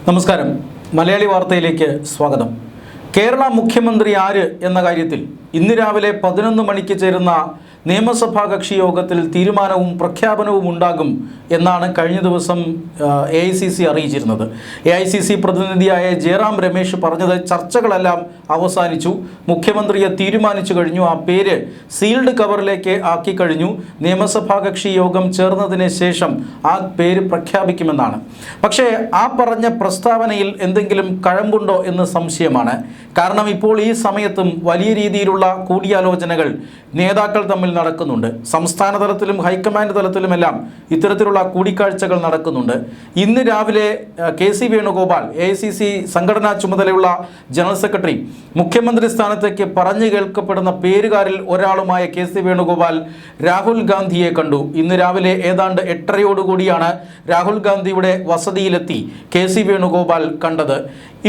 നമസ്കാരം. മലയാളി വാർത്തയിലേക്ക് സ്വാഗതം. കേരള മുഖ്യമന്ത്രി ആര് എന്ന കാര്യത്തിൽ ഇന്ന് രാവിലെ 11 മണിക്ക് ചേരുന്ന നിയമസഭാ കക്ഷി യോഗത്തിൽ തീരുമാനവും പ്രഖ്യാപനവും ഉണ്ടാകും എന്നാണ് കഴിഞ്ഞ ദിവസം AICC അറിയിച്ചിരുന്നത്. AICC പ്രതിനിധിയായ ജയറാം രമേശ് പറഞ്ഞത് ചർച്ചകളെല്ലാം അവസാനിച്ചു, മുഖ്യമന്ത്രിയെ തീരുമാനിച്ചു കഴിഞ്ഞു, ആ പേര് സീൽഡ് കവറിലേക്ക് ആക്കി കഴിഞ്ഞു, നിയമസഭാ കക്ഷി യോഗം ചേർന്നതിന് ശേഷം ആ പേര് പ്രഖ്യാപിക്കുമെന്നാണ്. പക്ഷേ ആ പറഞ്ഞ പ്രസ്താവനയിൽ എന്തെങ്കിലും കഴമ്പുണ്ടോ എന്ന് സംശയമാണ്. കാരണം ഇപ്പോൾ ഈ സമയത്തും വലിയ രീതിയിലുള്ള കൂടിയാലോചനകൾ നേതാക്കൾ തമ്മിൽ നടക്കുന്നുണ്ട്. സംസ്ഥാന തലത്തിലും ഹൈക്കമാൻഡ് തലത്തിലുമെല്ലാം ഇത്തരത്തിലുള്ള കൂടിക്കാഴ്ചകൾ നടക്കുന്നുണ്ട്. ഇന്ന് രാവിലെ KC വേണുഗോപാൽ AICC സംഘടനാ ചുമതലയുള്ള ജനറൽ സെക്രട്ടറി മുഖ്യമന്ത്രി സ്ഥാനത്തേക്ക് പറഞ്ഞു കേൾക്കപ്പെടുന്ന പേരുകാരിൽ ഒരാളുമായ KC വേണുഗോപാൽ രാഹുൽ ഗാന്ധിയെ കണ്ടു. ഇന്ന് രാവിലെ ഏതാണ്ട് 8:30 രാഹുൽ ഗാന്ധിയുടെ വസതിയിലെത്തി KC വേണുഗോപാൽ കണ്ടത്.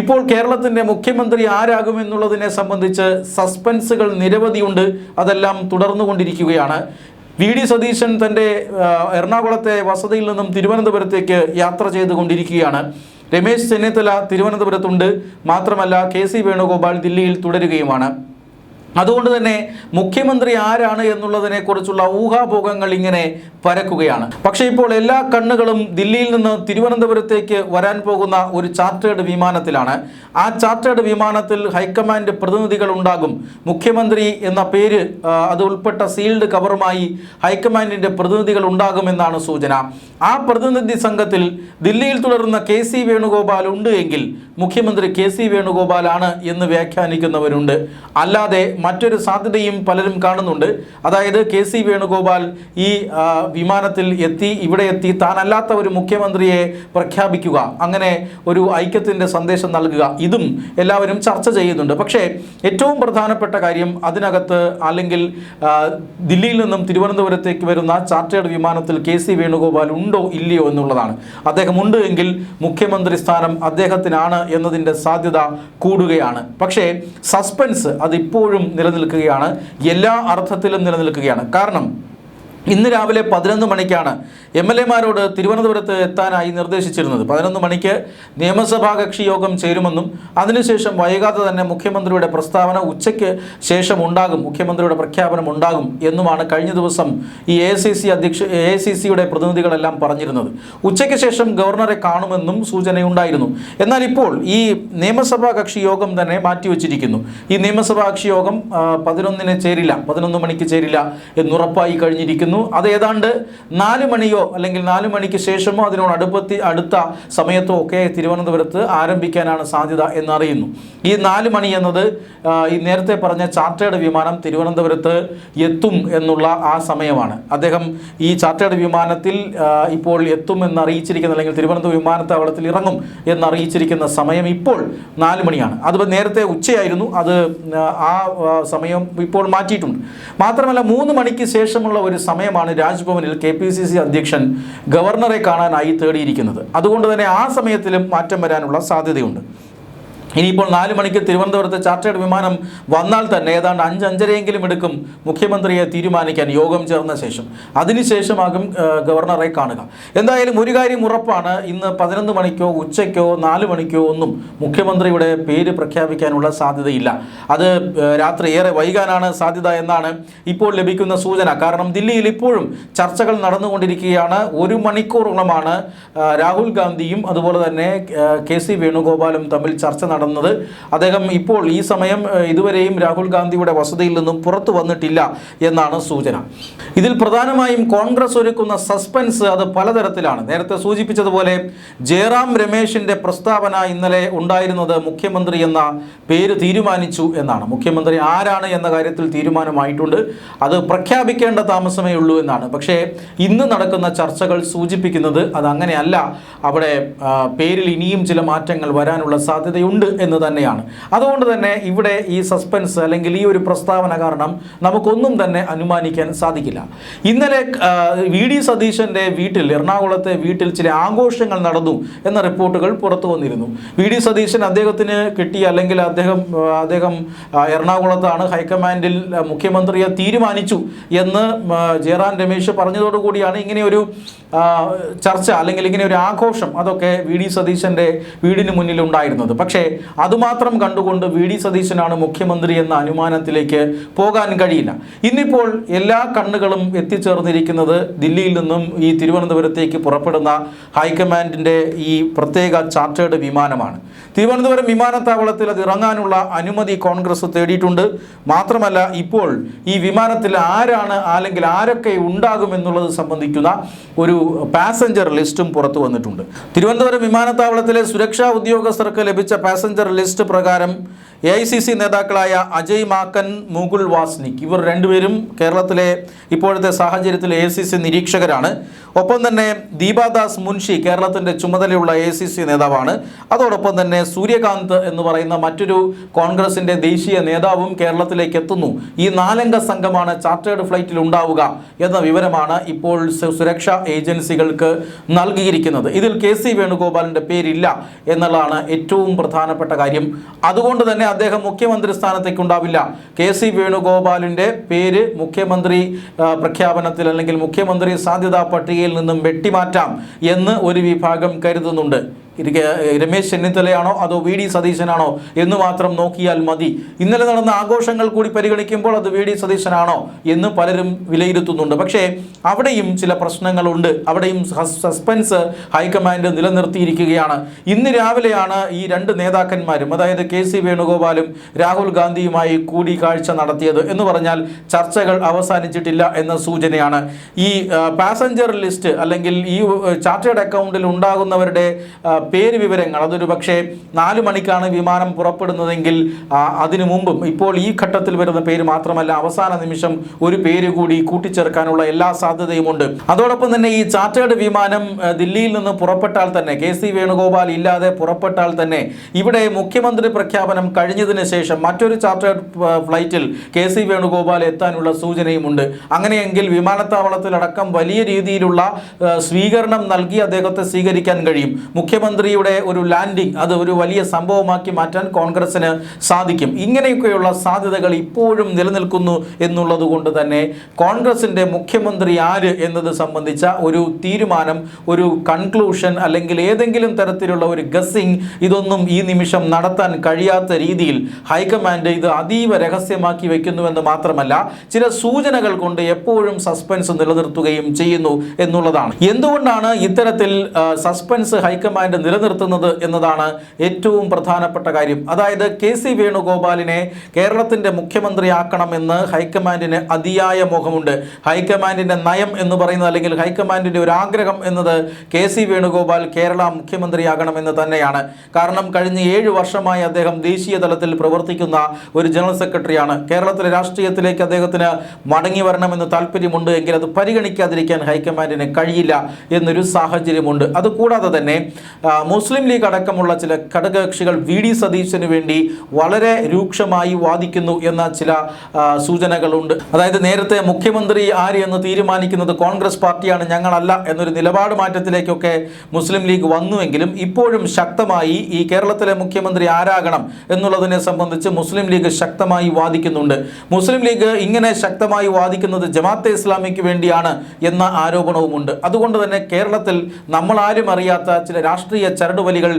ഇപ്പോൾ കേരളത്തിൻ്റെ മുഖ്യമന്ത്രി ആരാകുമെന്നുള്ളതിനെ സംബന്ധിച്ച് സസ്പെൻസുകൾ നിരവധിയുണ്ട്. അതെല്ലാം തുടർന്നുകൊണ്ടിരിക്കുകയാണ്. VD സതീശൻ തൻ്റെ എറണാകുളത്തെ വസതിയിൽ നിന്നും തിരുവനന്തപുരത്തേക്ക് യാത്ര ചെയ്തുകൊണ്ടിരിക്കുകയാണ്. രമേശ് ചെന്നിത്തല തിരുവനന്തപുരത്തുണ്ട്. മാത്രമല്ല KC വേണുഗോപാൽ ദില്ലിയിൽ തുടരുകയുമാണ്. അതുകൊണ്ട് തന്നെ മുഖ്യമന്ത്രി ആരാണ് എന്നുള്ളതിനെക്കുറിച്ചുള്ള ഊഹാഭോഗങ്ങൾ ഇങ്ങനെ പരക്കുകയാണ്. പക്ഷേ ഇപ്പോൾ എല്ലാ കണ്ണുകളും ദില്ലിയിൽ നിന്ന് തിരുവനന്തപുരത്തേക്ക് വരാൻ പോകുന്ന ഒരു ചാർട്ടേഡ് വിമാനത്തിലാണ്. ആ ചാർട്ടേഡ് വിമാനത്തിൽ ഹൈക്കമാൻഡ് പ്രതിനിധികൾ ഉണ്ടാകും. മുഖ്യമന്ത്രി എന്ന പേര് അത് ഉൾപ്പെട്ട സീൽഡ് കവറുമായി ഹൈക്കമാൻഡിൻ്റെ പ്രതിനിധികൾ ഉണ്ടാകുമെന്നാണ് സൂചന. ആ പ്രതിനിധി സംഘത്തിൽ ദില്ലിയിൽ തുടരുന്ന KC വേണുഗോപാൽ ഉണ്ട് എങ്കിൽ മുഖ്യമന്ത്രി KC വേണുഗോപാലാണ് എന്ന് വ്യാഖ്യാനിക്കുന്നവരുണ്ട്. അല്ലാതെ മറ്റൊരു സാധ്യതയും പലരും കാണുന്നുണ്ട്. അതായത് KC വേണുഗോപാൽ ഈ വിമാനത്തിൽ ഇവിടെ എത്തി താനല്ലാത്ത ഒരു മുഖ്യമന്ത്രിയെ പ്രഖ്യാപിക്കുക, അങ്ങനെ ഒരു ഐക്യത്തിൻ്റെ സന്ദേശം നൽകുക, ഇതും എല്ലാവരും ചർച്ച ചെയ്യുന്നുണ്ട്. പക്ഷേ ഏറ്റവും പ്രധാനപ്പെട്ട കാര്യം അതിനകത്ത് അല്ലെങ്കിൽ ദില്ലിയിൽ നിന്നും തിരുവനന്തപുരത്തേക്ക് വരുന്ന ചാർട്ടേഡ് വിമാനത്തിൽ KC വേണുഗോപാൽ ഉണ്ടോ ഇല്ലയോ എന്നുള്ളതാണ്. അദ്ദേഹം ഉണ്ട് എങ്കിൽ മുഖ്യമന്ത്രി സ്ഥാനം അദ്ദേഹത്തിനാണ് എന്നതിൻ്റെ സാധ്യത കൂടുകയാണ്. പക്ഷേ സസ്പെൻസ് അതിപ്പോഴും നിലനിൽക്കുകയാണ്, എല്ലാ അർത്ഥത്തിലും നിലനിൽക്കുകയാണ്. കാരണം ഇന്ന് രാവിലെ 11 മണിക്കാണ് MLA-മാരോട് തിരുവനന്തപുരത്ത് എത്താനായി നിർദ്ദേശിച്ചിരുന്നത്. 11 മണിക്ക് നിയമസഭാ കക്ഷി യോഗം ചേരുമെന്നും അതിനുശേഷം വൈകാതെ തന്നെ മുഖ്യമന്ത്രിയുടെ പ്രസ്താവന ഉച്ചയ്ക്ക് ശേഷം ഉണ്ടാകും, മുഖ്യമന്ത്രിയുടെ പ്രഖ്യാപനം ഉണ്ടാകും എന്നുമാണ് കഴിഞ്ഞ ദിവസം ഈ AICC-യുടെ പ്രതിനിധികളെല്ലാം പറഞ്ഞിരുന്നത്. ഉച്ചയ്ക്ക് ശേഷം ഗവർണറെ കാണുമെന്നും സൂചനയുണ്ടായിരുന്നു. എന്നാൽ ഇപ്പോൾ ഈ നിയമസഭാ കക്ഷി യോഗം തന്നെ മാറ്റിവെച്ചിരിക്കുന്നു. ഈ നിയമസഭാ കക്ഷി യോഗം 11 മണിക്ക് ചേരില്ല എന്നുറപ്പായി കഴിഞ്ഞിരിക്കുന്നു. അത് ഏതാണ്ട് 4 മണിയോ അല്ലെങ്കിൽ 4 മണിക്ക് ശേഷമോ അതിനോട് അടുത്ത സമയത്തോ ഒക്കെ തിരുവനന്തപുരത്ത് ആരംഭിക്കാനാണ് സാധ്യത എന്നറിയുന്നു. ഈ 4 മണി എന്നത് ഈ നേരത്തെ പറഞ്ഞ ചാർട്ടേഡ് വിമാനം തിരുവനന്തപുരത്ത് എത്തും എന്നുള്ള ആ സമയമാണ്. അദ്ദേഹം ഈ ചാർട്ടേഡ് വിമാനത്തിൽ ഇപ്പോൾ എത്തും എന്നറിയിച്ചിരിക്കുന്ന അല്ലെങ്കിൽ തിരുവനന്തപുരം വിമാനത്താവളത്തിൽ ഇറങ്ങും എന്നറിയിച്ചിരിക്കുന്ന സമയം ഇപ്പോൾ 4 മണിയാണ്. അത് നേരത്തെ ഉച്ചയായിരുന്നു. അത് ആ സമയം ഇപ്പോൾ മാറ്റിയിട്ടുണ്ട്. മാത്രമല്ല 3 മണിക്ക് ശേഷമുള്ള ഒരു സമയമാണ് രാജ്ഭവനിൽ KPCC അധ്യക്ഷൻ ഗവർണറെ കാണാനായി തേടിയിരിക്കുന്നത്. അതുകൊണ്ട് തന്നെ ആ സമയത്തിലും മാറ്റം വരാനുള്ള സാധ്യതയുണ്ട്. ഇനിയിപ്പോൾ 4 മണിക്ക് തിരുവനന്തപുരത്ത് ചാർട്ടേഡ് വിമാനം വന്നാൽ തന്നെ ഏതാണ്ട് 5-5:30 എടുക്കും മുഖ്യമന്ത്രിയെ തീരുമാനിക്കാൻ യോഗം ചേർന്ന ശേഷം. അതിനുശേഷമാകും ഗവർണറെ കാണുക. എന്തായാലും ഒരു കാര്യം ഉറപ്പാണ്, ഇന്ന് 11 മണിക്കോ ഉച്ചയ്ക്കോ 4 മണിക്കോ ഒന്നും മുഖ്യമന്ത്രിയുടെ പേര് പ്രഖ്യാപിക്കാനുള്ള സാധ്യതയില്ല. അത് രാത്രി ഏറെ വൈകാനാണ് സാധ്യത എന്നാണ് ഇപ്പോൾ ലഭിക്കുന്ന സൂചന. കാരണം ദില്ലിയിൽ ഇപ്പോഴും ചർച്ചകൾ നടന്നുകൊണ്ടിരിക്കുകയാണ്. 1 മണിക്കൂറോളമാണ് രാഹുൽ ഗാന്ധിയും അതുപോലെ തന്നെ KC വേണുഗോപാലും തമ്മിൽ ചർച്ച നടന്നത്. അദ്ദേഹം ഇപ്പോൾ ഈ സമയം ഇതുവരെയും രാഹുൽ ഗാന്ധിയുടെ വസതിയിൽ നിന്നും പുറത്തു വന്നിട്ടില്ല എന്നാണ് സൂചന. ഇതിൽ പ്രധാനമായും കോൺഗ്രസ് ഒരുക്കുന്ന സസ്പെൻസ് അത് പലതരത്തിലാണ്. നേരത്തെ സൂചിപ്പിച്ചതുപോലെ ജയറാം രമേശിൻ്റെ പ്രസ്താവന ഇന്നലെ ഉണ്ടായിരുന്നത് മുഖ്യമന്ത്രി എന്ന പേര് തീരുമാനിച്ചു എന്നാണ്. മുഖ്യമന്ത്രി ആരാണ് എന്ന കാര്യത്തിൽ തീരുമാനമായിട്ടുണ്ട്, അത് പ്രഖ്യാപിക്കേണ്ട താമസമേ ഉള്ളൂ എന്നാണ്. പക്ഷേ ഇന്ന് നടക്കുന്ന ചർച്ചകൾ സൂചിപ്പിക്കുന്നത് അത് അങ്ങനെയല്ല, അവിടെ പേരിൽ ഇനിയും ചില മാറ്റങ്ങൾ വരാനുള്ള സാധ്യതയുണ്ട് എന്ന് തന്നെയാണ്. അതുകൊണ്ട് തന്നെ ഇവിടെ ഈ സസ്പെൻസ് അല്ലെങ്കിൽ ഈ ഒരു പ്രസ്താവന കാരണം നമുക്കൊന്നും തന്നെ അനുമാനിക്കാൻ സാധിക്കില്ല. ഇന്നലെ വി ഡി സതീശൻ്റെ വീട്ടിൽ, എറണാകുളത്തെ വീട്ടിൽ ചില ആഘോഷങ്ങൾ നടന്നു എന്ന റിപ്പോർട്ടുകൾ പുറത്തു വന്നിരുന്നു. വി ഡി സതീശൻ അദ്ദേഹത്തിന് കിട്ടിയ, അല്ലെങ്കിൽ അദ്ദേഹം എറണാകുളത്താണ്, ഹൈക്കമാൻഡിൽ മുഖ്യമന്ത്രിയെ തീരുമാനിച്ചു എന്ന് ജയറാം രമേശ് പറഞ്ഞതോടുകൂടിയാണ് ഇങ്ങനെയൊരു ചർച്ച അല്ലെങ്കിൽ ഇങ്ങനെ ഒരു ആഘോഷം അതൊക്കെ വി ഡി സതീശൻ്റെ വീടിന് മുന്നിൽ ഉണ്ടായിരുന്നത്. പക്ഷേ അതുമാത്രം കണ്ടുകൊണ്ട് വി ഡി സതീശനാണ് മുഖ്യമന്ത്രി എന്ന അനുമാനത്തിലേക്ക് പോകാൻ കഴിയില്ല. ഇന്നിപ്പോൾ എല്ലാ കണ്ണുകളും എത്തിച്ചേർന്നിരിക്കുന്നത് ദില്ലിയിൽ നിന്നും ഈ തിരുവനന്തപുരത്തേക്ക് പുറപ്പെടുന്ന ഹൈക്കമാൻഡിൻ്റെ ഈ പ്രത്യേക ചാർട്ടേഡ് വിമാനമാണ്. തിരുവനന്തപുരം വിമാനത്താവളത്തിൽ അത് ഇറങ്ങാനുള്ള അനുമതി കോൺഗ്രസ് തേടിയിട്ടുണ്ട്. മാത്രമല്ല, ഇപ്പോൾ ഈ വിമാനത്തിൽ ആരാണ് അല്ലെങ്കിൽ ആരൊക്കെ ഉണ്ടാകുമെന്നുള്ളത് സംബന്ധിക്കുന്ന ഒരു പാസഞ്ചർ ലിസ്റ്റും പുറത്തു വന്നിട്ടുണ്ട്. തിരുവനന്തപുരം വിമാനത്താവളത്തിലെ സുരക്ഷാ ഉദ്യോഗസ്ഥർക്ക് ലഭിച്ച പാസഞ്ചർ ലിസ്റ്റ് പ്രകാരം AICC നേതാക്കളായ അജയ് മാക്കൻ, മുകുൾ വാസ്നിക്, ഇവർ രണ്ടുപേരും കേരളത്തിലെ ഇപ്പോഴത്തെ സാഹചര്യത്തിൽ AICC നിരീക്ഷകരാണ്. ഒപ്പം തന്നെ ദീപാദാസ് മുൻഷി കേരളത്തിൻ്റെ ചുമതലയുള്ള AICC നേതാവാണ്. അതോടൊപ്പം തന്നെ സൂര്യകാന്ത് എന്ന് പറയുന്ന മറ്റൊരു കോൺഗ്രസിൻ്റെ ദേശീയ നേതാവും കേരളത്തിലേക്ക് എത്തുന്നു. ഈ 4 അംഗ സംഘമാണ് ചാർട്ടേഡ് ഫ്ലൈറ്റിൽ ഉണ്ടാവുക എന്ന വിവരമാണ് ഇപ്പോൾ സുരക്ഷാ ഏജൻസികൾക്ക് നൽകിയിരിക്കുന്നത്. ഇതിൽ KC വേണുഗോപാലിൻ്റെ പേരില്ല എന്നുള്ളതാണ് ഏറ്റവും പ്രധാനപ്പെട്ട കാര്യം. അതുകൊണ്ട് തന്നെ അദ്ദേഹം മുഖ്യമന്ത്രി സ്ഥാനത്തേക്ക് ഉണ്ടാവില്ല. KC വേണുഗോപാലിൻ്റെ പേര് മുഖ്യമന്ത്രി പ്രഖ്യാപനത്തിൽ അല്ലെങ്കിൽ മുഖ്യമന്ത്രി സാധ്യതാ പട്ടികയിൽ നിന്നും വെട്ടിമാറ്റാം എന്ന് ഒരു വിഭാഗം കരുതുന്നുണ്ട്. രമേശ് ചെന്നിത്തലയാണോ അതോ വി ഡി സതീശനാണോ എന്ന് മാത്രം നോക്കിയാൽ മതി. ഇന്നലെ നടന്ന ആഘോഷങ്ങൾ കൂടി പരിഗണിക്കുമ്പോൾ അത് വി ഡി സതീശനാണോ എന്ന് പലരും വിലയിരുത്തുന്നുണ്ട്. പക്ഷേ അവിടെയും ചില പ്രശ്നങ്ങളുണ്ട്. അവിടെയും സസ്പെൻസ് ഹൈക്കമാൻഡ് നിലനിർത്തിയിരിക്കുകയാണ്. ഇന്ന് രാവിലെയാണ് ഈ 2 നേതാക്കന്മാരും, അതായത് KC വേണുഗോപാലും രാഹുൽ ഗാന്ധിയുമായി കൂടിക്കാഴ്ച നടത്തിയത്. എന്ന് പറഞ്ഞാൽ ചർച്ചകൾ അവസാനിച്ചിട്ടില്ല എന്ന സൂചനയാണ്. ഈ പാസഞ്ചർ ലിസ്റ്റ് അല്ലെങ്കിൽ ഈ ചാർട്ടേഡ് അക്കൗണ്ടിൽ ഉണ്ടാകുന്നവരുടെ പേര് വിവരങ്ങൾ, അതൊരു പക്ഷേ 4 മണിക്കാണ് വിമാനം പുറപ്പെടുന്നതെങ്കിൽ അതിനു മുമ്പും ഇപ്പോൾ ഈ ഘട്ടത്തിൽ വരുന്ന പേര് മാത്രമല്ല, അവസാന നിമിഷം ഒരു പേര് കൂടി കൂട്ടിച്ചേർക്കാനുള്ള എല്ലാ സാധ്യതയുമുണ്ട്. അതോടൊപ്പം തന്നെ ഈ ചാർട്ടേഡ് വിമാനം ദില്ലിയിൽ നിന്ന് പുറപ്പെട്ടാൽ തന്നെ, KC വേണുഗോപാൽ ഇല്ലാതെ പുറപ്പെട്ടാൽ തന്നെ ഇവിടെ മുഖ്യമന്ത്രി പ്രഖ്യാപനം കഴിഞ്ഞതിന് ശേഷം മറ്റൊരു ചാർട്ടേഡ് ഫ്ലൈറ്റിൽ KC വേണുഗോപാൽ എത്താനുള്ള സൂചനയുമുണ്ട്. അങ്ങനെയെങ്കിൽ വിമാനത്താവളത്തിലടക്കം വലിയ രീതിയിലുള്ള സ്വീകരണം നൽകി അദ്ദേഹത്തെ സ്വീകരിക്കാൻ കഴിയും. മുഖ്യമന്ത്രിയുടെ ഒരു ലാൻഡിംഗ് അത് ഒരു വലിയ സംഭവമാക്കി മാറ്റാൻ കോൺഗ്രസിന് സാധിക്കും. ഇങ്ങനെയൊക്കെയുള്ള സാധ്യതകൾ ഇപ്പോഴും നിലനിൽക്കുന്നു എന്നുള്ളത് കൊണ്ട് തന്നെ കോൺഗ്രസിൻ്റെ മുഖ്യമന്ത്രി ആര് എന്നത് സംബന്ധിച്ച ഒരു തീരുമാനം, ഒരു കൺക്ലൂഷൻ അല്ലെങ്കിൽ ഏതെങ്കിലും തരത്തിലുള്ള ഒരു ഗസ്സിംഗ് ഇതൊന്നും ഈ നിമിഷം നടത്താൻ കഴിയാത്ത രീതിയിൽ ഹൈക്കമാൻഡ് ഇത് അതീവ രഹസ്യമാക്കി വെക്കുന്നുവെന്ന് മാത്രമല്ല, ചില സൂചനകൾ കൊണ്ട് എപ്പോഴും സസ്പെൻസ് നിലനിർത്തുകയും ചെയ്യുന്നു എന്നുള്ളതാണ്. എന്തുകൊണ്ടാണ് ഇത്തരത്തിൽ സസ്പെൻസ് ഹൈക്കമാൻഡ് നിലനിർത്തുന്നത് എന്നതാണ് ഏറ്റവും പ്രധാനപ്പെട്ട കാര്യം. അതായത് KC വേണുഗോപാലിനെ കേരളത്തിൻ്റെ മുഖ്യമന്ത്രിയാക്കണമെന്ന് ഹൈക്കമാൻഡിന് അതിയായ മോഹമുണ്ട്. ഹൈക്കമാൻഡിൻ്റെ നയം എന്ന് പറയുന്നത് അല്ലെങ്കിൽ ഹൈക്കമാൻഡിൻ്റെ ഒരു ആഗ്രഹം എന്നത് KC വേണുഗോപാൽ കേരള മുഖ്യമന്ത്രിയാകണമെന്ന് തന്നെയാണ്. കാരണം കഴിഞ്ഞ 7 വർഷമായി അദ്ദേഹം ദേശീയ തലത്തിൽ പ്രവർത്തിക്കുന്ന ഒരു ജനറൽ സെക്രട്ടറിയാണ്. കേരളത്തിലെ രാഷ്ട്രീയത്തിലേക്ക് അദ്ദേഹത്തിന് മടങ്ങി വരണമെന്ന് താല്പര്യമുണ്ട് എങ്കിൽ അത് പരിഗണിക്കാതിരിക്കാൻ ഹൈക്കമാൻഡിന് കഴിയില്ല എന്നൊരു സാഹചര്യമുണ്ട്. അതുകൂടാതെ തന്നെ മുസ്ലിം ലീഗ് അടക്കമുള്ള ചില ഘടകകക്ഷികൾ വി ഡി സതീശന് വേണ്ടി വളരെ രൂക്ഷമായി വാദിക്കുന്നു എന്ന ചില സൂചനകളുണ്ട്. അതായത് നേരത്തെ മുഖ്യമന്ത്രി ആര് എന്ന് തീരുമാനിക്കുന്നത് കോൺഗ്രസ് പാർട്ടിയാണ്, ഞങ്ങളല്ല എന്നൊരു നിലപാട് മാറ്റത്തിലേക്കൊക്കെ മുസ്ലിം ലീഗ് വന്നുവെങ്കിലും ഇപ്പോഴും ശക്തമായി ഈ കേരളത്തിലെ മുഖ്യമന്ത്രി ആരാകണം എന്നുള്ളതിനെ സംബന്ധിച്ച് മുസ്ലിം ലീഗ് ശക്തമായി വാദിക്കുന്നുണ്ട്. മുസ്ലിം ലീഗ് ഇങ്ങനെ ശക്തമായി വാദിക്കുന്നത് ജമാഅത്തെ ഇസ്ലാമിക്ക് വേണ്ടിയാണ് എന്ന ആരോപണവുമുണ്ട്. അതുകൊണ്ട് തന്നെ കേരളത്തിൽ നമ്മളാരും അറിയാത്ത ചില രാഷ്ട്രീയ ചരടുവലികൾ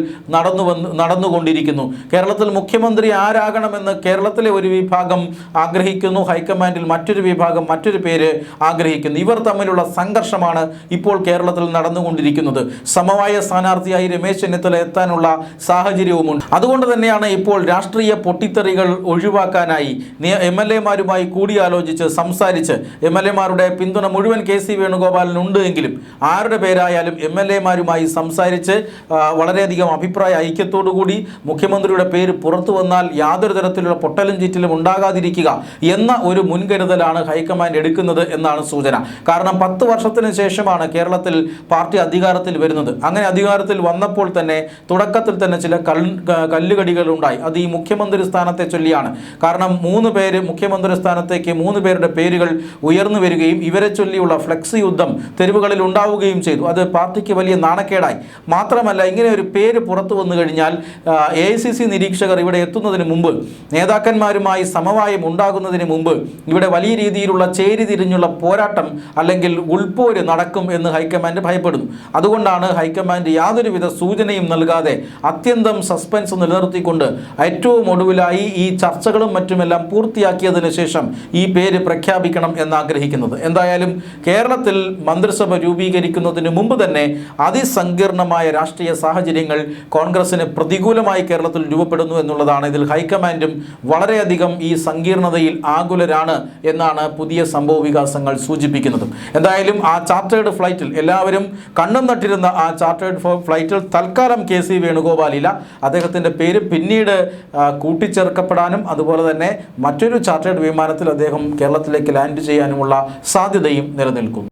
നടന്നുകൊണ്ടിരിക്കുന്നു. കേരളത്തിൽ മുഖ്യമന്ത്രി ആരാകണമെന്ന് കേരളത്തിലെ ഒരു വിഭാഗം ആഗ്രഹിക്കുന്നു, ഹൈക്കമാൻഡിൽ മറ്റൊരു വിഭാഗം മറ്റൊരു പേര് ആഗ്രഹിക്കുന്നു. ഇവർ തമ്മിലുള്ള സംഘർഷമാണ് ഇപ്പോൾ കേരളത്തിൽ നടന്നുകൊണ്ടിരിക്കുന്നത്. സമവായ സ്ഥാനാർത്ഥിയായി രമേശ് ചെന്നിത്തല എത്താനുള്ള സാഹചര്യവുമുണ്ട്. അതുകൊണ്ട് തന്നെയാണ് ഇപ്പോൾ രാഷ്ട്രീയ പൊട്ടിത്തെറികൾ ഒഴിവാക്കാനായി MLA-മാരുമായി കൂടിയാലോചിച്ച് സംസാരിച്ച് MLA-മാരുടെ പിന്തുണ മുഴുവൻ KC വേണുഗോപാലിനുണ്ട് എങ്കിലും ആരുടെ പേരായാലും MLA-മാരുമായി സംസാരിച്ച് വളരെയധികം അഭിപ്രായ ഐക്യത്തോടുകൂടി മുഖ്യമന്ത്രിയുടെ പേര് പുറത്തു വന്നാൽ യാതൊരു തരത്തിലുള്ള പൊട്ടലും ചീറ്റലും ഉണ്ടാകാതിരിക്കുക എന്ന ഒരു മുൻകരുതലാണ് ഹൈക്കമാൻഡ് എടുക്കുന്നത് എന്നാണ് സൂചന. കാരണം 10 വർഷത്തിന് ശേഷമാണ് കേരളത്തിൽ പാർട്ടി അധികാരത്തിൽ വരുന്നത്. അങ്ങനെ അധികാരത്തിൽ വന്നപ്പോൾ തന്നെ തുടക്കത്തിൽ തന്നെ ചില കല്ലുകടികൾ ഉണ്ടായി. അത് ഈ മുഖ്യമന്ത്രി സ്ഥാനത്തെ ചൊല്ലിയാണ്. കാരണം 3 പേര് മുഖ്യമന്ത്രി സ്ഥാനത്തേക്ക് 3 പേരുടെ പേരുകൾ ഉയർന്നു വരികയും ഇവരെ ചൊല്ലിയുള്ള ഫ്ലെക്സ് യുദ്ധം തെരുവുകളിൽ ഉണ്ടാവുകയും ചെയ്തു. അത് പാർട്ടിക്ക് വലിയ നാണക്കേടായി. മാത്രമല്ല, ഇങ്ങനെ ഒരു പേര് പുറത്തു വന്നു കഴിഞ്ഞാൽ AICC നിരീക്ഷകർ ഇവിടെ എത്തുന്നതിന് മുമ്പ്, നേതാക്കന്മാരുമായി സമവായം ഉണ്ടാകുന്നതിന് മുമ്പ് ഇവിടെ വലിയ രീതിയിലുള്ള ചേരിതിരിഞ്ഞുള്ള പോരാട്ടം അല്ലെങ്കിൽ ഉൾപോര് നടക്കും എന്ന് ഹൈക്കമാൻഡ് ഭയപ്പെടുന്നു. അതുകൊണ്ടാണ് ഹൈക്കമാൻഡ് യാതൊരുവിധ സൂചനയും നൽകാതെ അത്യന്തം സസ്പെൻസ് നിലനിർത്തിക്കൊണ്ട് ഏറ്റവും ഒടുവിലായി ഈ ചർച്ചകളും മറ്റുമെല്ലാം പൂർത്തിയാക്കിയതിനു ശേഷം ഈ പേര് പ്രഖ്യാപിക്കണം എന്നാഗ്രഹിക്കുന്നത്. എന്തായാലും കേരളത്തിൽ മന്ത്രിസഭ രൂപീകരിക്കുന്നതിന് മുമ്പ് തന്നെ അതിസങ്കീർണമായ രാഷ്ട്രീയ സാഹചര്യങ്ങൾ കോൺഗ്രസിന് പ്രതികൂലമായി കേരളത്തിൽ രൂപപ്പെടുന്നു എന്നുള്ളതാണ്. ഇതിൽ ഹൈക്കമാൻഡും വളരെയധികം ഈ സങ്കീർണതയിൽ ആകുലരാണ് എന്നാണ് പുതിയ സംഭവ വികാസങ്ങൾ സൂചിപ്പിക്കുന്നത്. എന്തായാലും ആ ചാർട്ടേഡ് ഫ്ലൈറ്റിൽ എല്ലാവരും കണ്ണും നട്ടിരുന്ന ആ ചാർട്ടേഡ് ഫ്ലൈറ്റിൽ തൽക്കാലം KC വേണുഗോപാലില്ല. അദ്ദേഹത്തിൻ്റെ പേര് പിന്നീട് കൂട്ടിച്ചേർക്കപ്പെടാനും അതുപോലെ തന്നെ മറ്റൊരു ചാർട്ടേഡ് വിമാനത്തിൽ അദ്ദേഹം കേരളത്തിലേക്ക് ലാൻഡ് ചെയ്യാനുമുള്ള സാധ്യതയും നിലനിൽക്കുന്നു.